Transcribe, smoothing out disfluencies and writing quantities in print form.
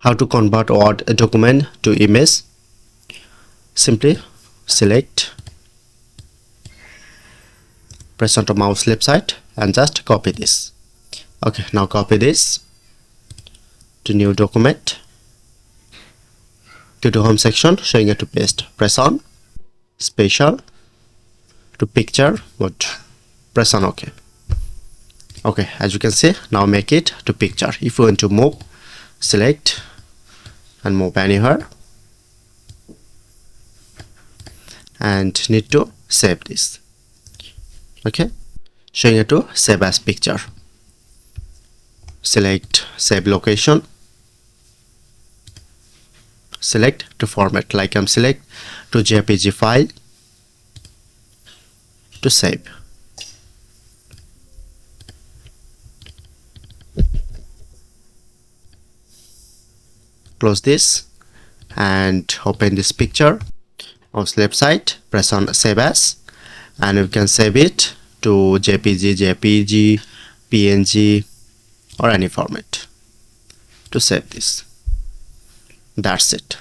How to convert Word document to image? Simply select, press on the mouse left side and just copy this. Okay, now copy this to new document. Go to home section, showing it to paste. Press on special to picture, but press on OK. Okay, as you can see, now make it to picture. If you want to move, select and move anywhere, and need to save this. Okay, showing it to save as picture. Select save location, select to format, like I'm select to JPG file to save. Close this and open this picture. On left side, press on save as, and you can save it to JPG, PNG or any format to save this. That's it.